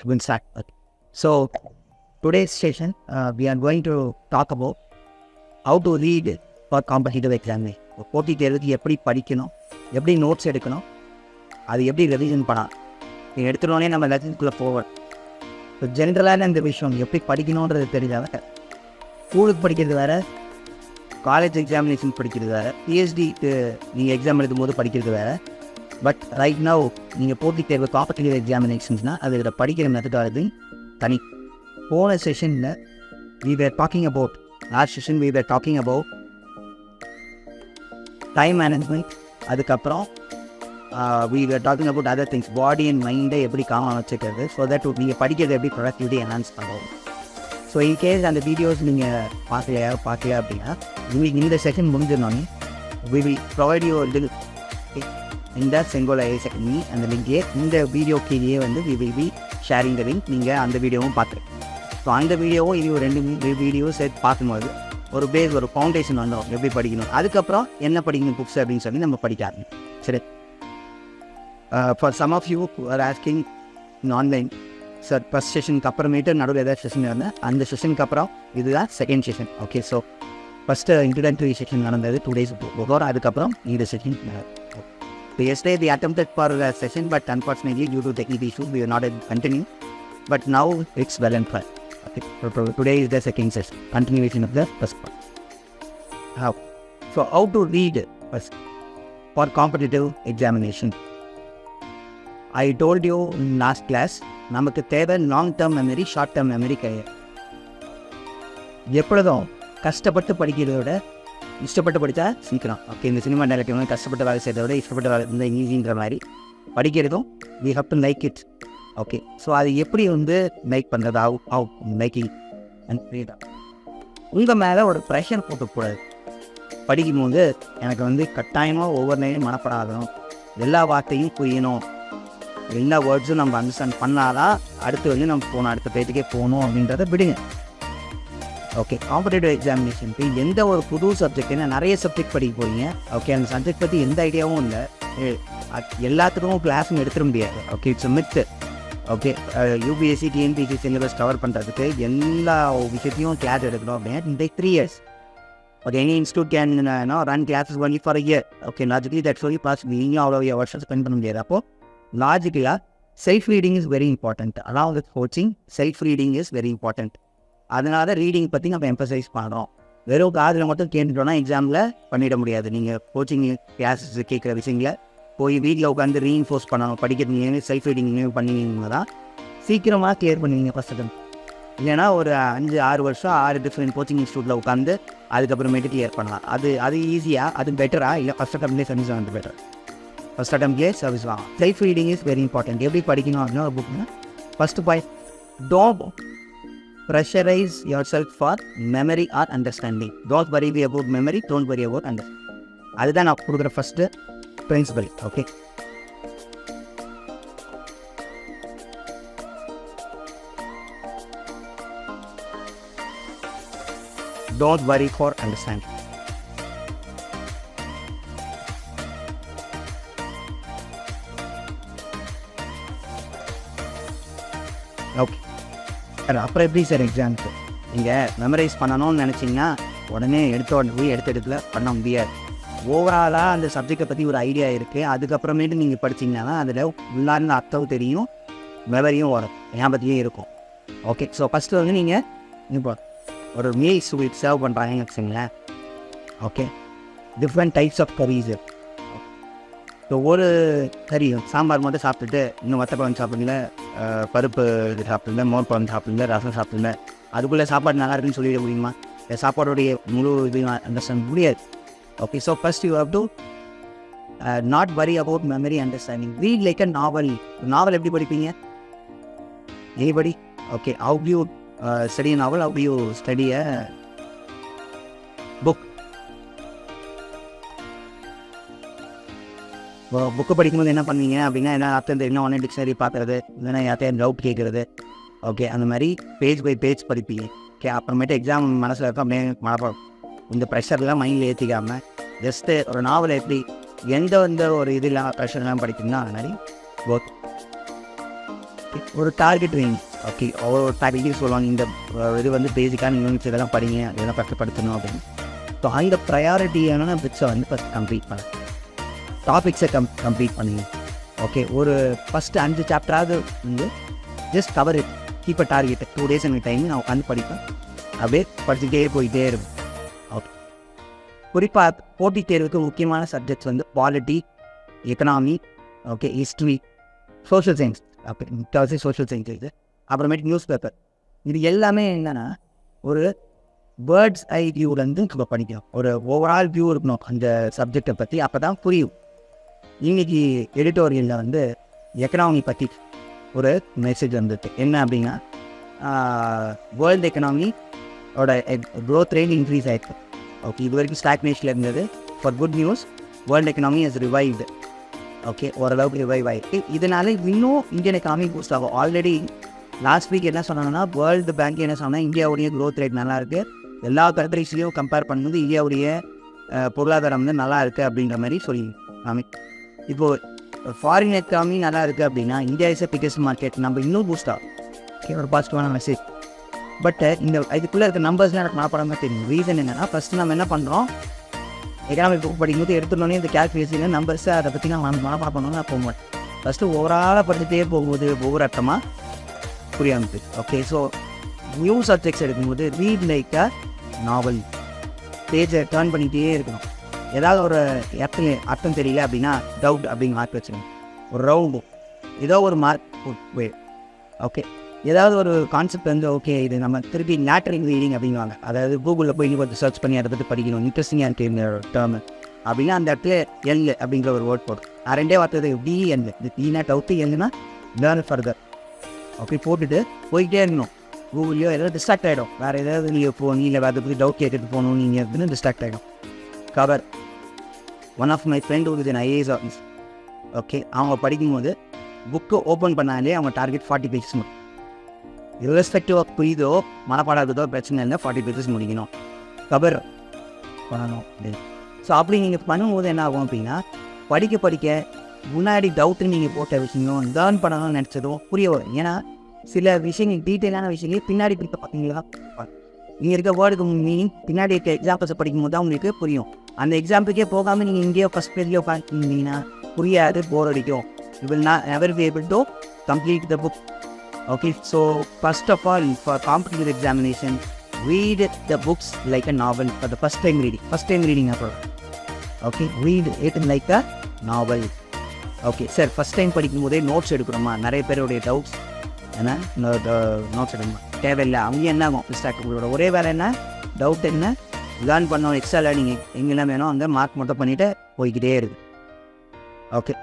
we'll start. Okay. So, today's session, we are going to talk about how to read for competitive examination. போட்டி தேர்வுக்கு எப்படி படிக்கணும், எப்படி notes எடுக்கணும், அது எப்படி ரெவிஷன் பண்ணலாம். நீங்கள் எடுத்துட்டோன்னே நம்ம லெசன்ஸ்குள்ளே போவோம். இப்போ ஜென்ரலான இந்த விஷயம் எப்படி படிக்கணுன்றது தெரிஞ்சால் ஸ்கூலுக்கு படிக்கிறது வேறு, காலேஜ் எக்ஸாமினேஷன் படிக்கிறது வேறு, பிஹெச்டிக்கு நீங்கள் எக்ஸாம் எழுதும் போது படிக்கிறது வேறு. பட் ரைட் நவ் நீங்கள் போட்டித் தேர்வு காம்படிட்டிவ் எக்ஸாமினேஷன்ஸ்னால் அதில் படிக்கிற மெத்தடாலஜி தனி. போன செஷனில் we were talking about, last session we were talking about time management. அதுக்கப்புறம் we were talking about other things, body and மைண்டை எப்படி காமாக வச்சுக்கிறது, ஸோ தட் நீங்கள் படிக்கிறது எப்படி ப்ரொடக்டிவிட்டி என்ஹான்ஸ் பண்ணுவோம். ஸோ இன்கேஸ் அந்த வீடியோஸ் நீங்கள் பார்க்கல அப்படின்னா இந்த session முடிஞ்சிடணுன்னே we will provide you a link இந்த செங்கோல் ஐஎஸ் அகாடமி அந்த லிங்கே இந்த வீடியோ கீழே வந்து we will be sharing the link. நீங்கள் அந்த வீடியோவும் பார்த்துருக்கேன். ஸோ அந்த வீடியோவும் இது ஒரு 2 வீடியோ சேர்த்து பார்க்கும்போது ஒரு பேஸ், ஒரு ஃபவுண்டேஷன் வந்தோம் எப்படி படிக்கணும். அதுக்கப்புறம் என்ன படிக்கணும் புக்ஸ் அப்படின்னு சொல்லி நம்ம படிக்க ஆரம்பிக்கும். சரி, for some of you are asking in online, sir first செஷனுக்கு அப்புறமேட்டு நடுவில் ஏதாவது செஷன் இருந்தேன், அந்த செஷனுக்கு அப்புறம் இதுதான் second session. Okay, so first introductory session நடந்தது 2 days before, அதுக்கப்புறம் இந்த செஷன். Yesterday they attempted for a session, but unfortunately due to technical issues we are not able to continue. But now it's well and fine. Okay. So today is the second session, continuation of the first part. So how to read first for competitive examination. I told you in last class, நமக்கு தேவை long term memory, short term memory கிடையாது. எப்பொழுதும் கஷ்டப்பட்டு படிக்கிறத விட இஷ்டப்பட்டு படித்தா சீக்கிரம். ஓகே, இந்த சினிமா டைரக்டர் வந்து கஷ்டப்பட்டு வேலை செய்கிறத விட இஷ்டப்பட்டு வேலை இருந்தால் ஈஸின்ற மாதிரி படிக்கிறதும் we have to like it. Okay, so அது எப்படி வந்து லைக் பண்ணுறது, how லைக்கிங் அண்ட் ஃப்ரீடம். உங்கள் மேலே ஒரு ப்ரெஷர் போட்டக்கூடாது. படிக்கும்போது எனக்கு வந்து கட்டாயமாக ஒவ்வொரு நேரம் மனப்படாதணும், எல்லா வார்த்தையும் புரியணும், எல்லா வேர்ட்ஸும் நம்ம அண்டர்ஸ்டாண்ட் பண்ணாதான் அடுத்து வந்து நம்ம அடுத்த பேஜுக்கே போகணும் அப்படின்றத விடுங்க. ஓகே, காம்படிட்டிவ் எக்ஸாமினேஷனுக்கு எந்த ஒரு புது சப்ஜெக்ட், ஏன்னா நிறைய சப்ஜெக்ட் படிக்க போகிறீங்க. ஓகே, அந்த சப்ஜெக்ட் பற்றி எந்த ஐடியாவும் இல்லை, எல்லாத்துக்கும் கிளாஸும் எடுத்துட முடியாது. Okay, it's myth. Okay, UPSC TNPSC syllabus cover பண்ணுறதுக்கு எல்லா விஷயத்தையும் கிளாஸ் எடுக்கணும் அப்படின்னா இந்த 3 years. Okay, any institute can run classes only for a year. Okay, logically that's only pass. நீங்களும் அவ்வளோ வருஷம் ஸ்பெண்ட் பண்ண முடியாது. அப்போது லாஜிக்கலாக self reading is very important. Along with coaching self reading is very important. அதனால ரீடிங் பற்றி நம்ம எம்பசைஸ் பண்ணுறோம். வெறும் காதில் மட்டும் கேட்டுட்டோன்னா எக்ஸாமில் பண்ணிட முடியாது. நீங்கள் கோச்சிங் கிளாஸஸ் கேட்குற விஷயங்களை போய் வீட்டில் உட்காந்து ரீஇன்ஃபோர்ஸ் பண்ணணும். படிக்கிறது நீங்கள் செல்ஃப் ரீடிங் பண்ணிங்கன்னா தான் சீக்கிரமாக கிளியர் பண்ணுவீங்க ஃபஸ்ட் அட்டம். இல்லைன்னா ஒரு 5-6 வருஷம் 6 டிஃப்ரெண்ட் கோச்சிங் இன்ஸ்டியூட்டில் உட்காந்து அதுக்கப்புறமேட்டு கிளியர் பண்ணலாம். அது ஈஸியாக, அது பெட்டரா இல்லை ஃபஸ்ட் அட்டம்லேயே சர்வீஸ் வாங்க பெட்டர்? ஃபஸ்ட் அட்டம்லேயே சர்வீஸ் வாங்க. Self reading is very important. எப்படி படிக்கணும் அப்படின்னா ஒரு புக்னா first point, don't pressurize yourself for memory or understanding. Don't worry about memory, don't worry about understanding. அதுதான் நான் கொடுக்குற first principle. Okay, don't worry for understanding. Okay, அப்புறம் எப்படி சார் எக்ஸாம்க்கு நீங்கள் மெமரைஸ் பண்ணணும்னு நினச்சிங்கன்னா உடனே எடுத்துல பண்ண முடியாது. ஓவராலாக அந்த சப்ஜெக்டை பற்றி ஒரு ஐடியா இருக்குது, அதுக்கப்புறமேட்டு நீங்கள் படிச்சிங்கன்னா தான் அதில் உள்ளார்ந்த அர்த்தம் தெரியும், மெமரியும் வரும், ஞாபகத்தையும் இருக்கும். ஓகே, ஸோ ஃபஸ்ட்டு வந்து நீங்கள் இப்போ ஒரு மீல்ஸ் சர்வ் பண்ணுறாங்கன்னு வச்சுங்களேன். Okay, different types of curries. So ஒரு கறி சாம்பார் மட்டும் சாப்பிட்டுட்டு இன்னும் வத்த குழம்பு சாப்பிடுங்க, பருப்பு இது சாப்பிடுங்க, மோர் குழம்பு சாப்பிடுங்க, ரசம் சாப்பிடுங்க, அதுக்குள்ளே சாப்பாடு நல்லா இருக்குன்னு சொல்லிட முடியுமா? சாப்பாடுடைய முழு இது அண்டர்ஸ்டாண்ட் முடியாது. Okay, so first you have to not worry about memory understanding. Read like a novel. Novel எப்படி படிப்பீங்க? Anybody? Okay, how do you study a novel? How do you study a book? Book படிக்கும்போது என்ன பண்ணுவீங்க அப்படின்னா, என்ன அர்த்தம் தெரியும், ஒன்றே டிக்ஷனரி பார்க்குறது, இல்லைன்னா யார்ட்டையும் டவுட் கேட்குறது. ஓகே, அந்த மாதிரி பேஜ் பை பேஜ் படிப்பீங்க. ஓகே, அப்புறமேட்டு எக்ஸாம் மனசில் இருக்கும் அப்படியே மனப்பாடம். இந்த ப்ரெஷர்லாம் மைண்டில் ஏற்றிக்காமல் ஜஸ்ட்டு ஒரு நாவலை எப்படி எந்த ஒரு இது இல்லாமல் ப்ரெஷர்லாம் படிக்கணும்னா அது மாதிரி ஒர்க் ஓகே, ஒரு டார்கெட் ரேஞ்ச். ஓகே, ஒரு டார்கெட்டையும் சொல்லுவாங்க, இந்த இது வந்து பேசிக்கான யூனிட்ஸ் இதெல்லாம் படிங்க, இதெல்லாம் கஷ்டப்படுத்தணும் அப்படின்னு. ஸோ அந்த ப்ரையாரிட்டியான பிட்ஸை வந்து ஃபஸ்ட் கம்ப்ளீட் பண்ண, டாபிக்ஸை கம்ப்ளீட் பண்ணுங்க. ஓகே, ஒரு ஃபஸ்ட்டு 5 சாப்டராவது வந்து just cover it, keep a target. 2 days எனக்கு டைம் நான் உட்காந்து படிப்பேன், அப்படியே படிச்சுட்டே போயிட்டே இருக்கும். ஓகே, குறிப்பாக போட்டித் தேர்வுக்கு முக்கியமான சப்ஜெக்ட்ஸ் வந்து polity, economy, okay, history, social science. Okay, முக்கால்வாசி சோஷியல் சயின்ஸ் இது. அப்புறமேட்டு நியூஸ் பேப்பர். இது எல்லாமே என்னென்னா ஒரு வேர்ட்ஸ் ஐ வியூலேருந்து நம்ம படிக்கணும், ஒரு ஓவரால் வியூ இருக்கணும் அந்த சப்ஜெக்டை பற்றி, அப்போ தான் புரியும். இன்றைக்கி எடிட்டோரியலில் வந்து எக்கனாமி பற்றி ஒரு மெசேஜ் வந்துருக்கு. என்ன அப்படின்னா, வேர்ல்டு எக்கனாமியோட க்ரோத் ரேட் இன்க்ரீஸ் ஆகிருக்கு. ஓகே, இது வரைக்கும் ஸ்டாக்னேஷனில் இருந்தது. For good news, world economy is revived. Okay, ஓரளவுக்கு ரிவைவ் ஆகிருக்கு. இதனால் இன்னும் இந்தியன் எக்கனாமி பூஸ்ட் ஆகும். ஆல்ரெடி லாஸ்ட் வீக் என்ன சொன்னாங்கன்னா, வேர்ல்டு பேங்க் என்ன சொன்னால், இந்தியாவுடைய க்ரோத் ரேட் நல்லா இருக்குது, எல்லா கண்ட்ரிஸ்லேயும் கம்பேர் பண்ணும்போது இந்தியாவுடைய பொருளாதாரம் வந்து நல்லா இருக்குது அப்படின்ற மாதிரி சொல்லி. இப்போது ஃபாரின் எக்கனாமி நல்லா இருக்குது அப்படின்னா, இந்தியா இஸ் பிக்கஸ்ட் மார்க்கெட், நம்ம இன்னும் பூஸ்ட் ஆகும். ஓகே, ஒரு பாசிட்டிவான மெசேஜ். பட் இந்த இதுக்குள்ளே இருக்க நம்பர்ஸ்லாம் எனக்கு மனப்படாமல் தெரியும். ரீசன் என்னென்னா, ஃபஸ்ட்டு நம்ம என்ன பண்ணுறோம், எக்கனாமிக் புக் படிக்கும்போது எடுத்துட்டோன்னே இந்த கேல்குலேஷன் நம்பர்ஸை அதை பற்றி நான் மனப்பாடம் பண்ணணும்னு நான் போக மாட்டேன். ஃபஸ்ட்டு ஓவராலாக படிச்சுட்டே போகும்போது ஒவ்வொரு அர்த்தமாக புரியாமல். ஓகே, ஸோ நியூ சப்ஜெக்ட்ஸ் எடுக்கும்போது ரீட் லைக் அ நாவல், பேஜை டர்ன் பண்ணிகிட்டே இருக்கணும். ஏதாவது ஒரு அர்த்தம் தெரியல அப்படின்னா டவுட் அப்படின்னு மார்க் வச்சுருங்க. ஒரு ரவுண்டு ஏதோ ஒரு மார்க். ஓகே, ஏதாவது ஒரு கான்செப்ட் வந்து ஓகே இது நம்ம திருப்பி லேட்டரிங் ரீடிங் அப்படிங்குவாங்க. அதாவது கூகுளில் போய் இன்னும் கொஞ்சம் சர்ச் பண்ணி அதை பற்றி படிக்கணும், இன்ட்ரெஸ்டிங்காக இருக்குது இந்த டேர்மு அப்படின்னா அந்த இடத்துல எல் அப்படிங்கிற ஒரு வேர்ட் போடும். நான் 2 வார்த்தை டிஎல், இந்த டீனா டவுட்டு, எல்னா லேர்ன் ஃபர்தர். ஓகே, போட்டுட்டு போய்கிட்டே இருக்கணும். கூகுள்லையோ ஏதாவது டிஸ்ட்ராக்ட் ஆகிடும், வேறு ஏதாவது நீங்கள் போகணும், இல்லை வேறு பற்றி டவுட் கேட்டுட்டு போகணும், நீங்கள் எதுன்னு டிஸ்ட்ராக்ட் ஆகிடும். கவர் ஒன் ஆஃப் மை ஃப்ரெண்ட் ஒரு ஐஏஎஸ் ஆஃபீஸ். ஓகே, அவங்க படிக்கும்போது புக்கு ஓப்பன் பண்ணாலே அவங்க டார்கெட் 40 pages முடியும். irrespective ஆஃப் புரியுதோ மனப்பாடாததோ பிரச்சனை இல்லை, 40 pages முடிக்கணும், கவர் பண்ணணும். ஸோ அப்படி நீங்கள் பண்ணும்போது என்ன ஆகும் அப்படின்னா, படிக்க படிக்க முன்னாடி டவுட்டு நீங்கள் போட்ட விஷயம் லேர்ன் பண்ணணும்னு நினச்சதும் புரிய வரும். ஏன்னா சில விஷயங்கள் டீட்டெயிலான விஷயங்கள் பின்னாடி பிடிக்க பார்த்தீங்களா, நீங்கள் இருக்க வேர்டுக்கு மீனிங் பின்னாடி இருக்க எக்ஸாம்பிள்ஸை படிக்கும்போது தான் உங்களுக்கு புரியும். அந்த எக்ஸாம்பிளுக்கே போகாமல் நீங்கள் இங்கேயோ ஃபஸ்ட் பேஜ்லேயே உட்காந்துருந்தீங்கன்னா புரியாது, போர் அடிக்கும். You will not ever be able to complete the book. Okay, so first of all, for competitive examination, read the books like a novel for the first time reading. First time reading approach. Okay, read it like a novel. Okay, sir, first time படிக்கும்போதே notes எடுக்கிறோமா, நிறைய பேருடைய doubts ஏன்னா notes எடுக்கணுமா தேவையில்லை. அவங்க என்ன ஆகும், உங்களோட ஒரே வேலை என்ன, டவுட் என்ன, லேர்ன் பண்ணோம், எக்ஸ்ட்ரா லேர்னிங் எங்கெல்லாம் வேணும் அங்கே மார்க் மட்டும் பண்ணிவிட்டு போய்கிட்டே இருக்குது. ஓகே.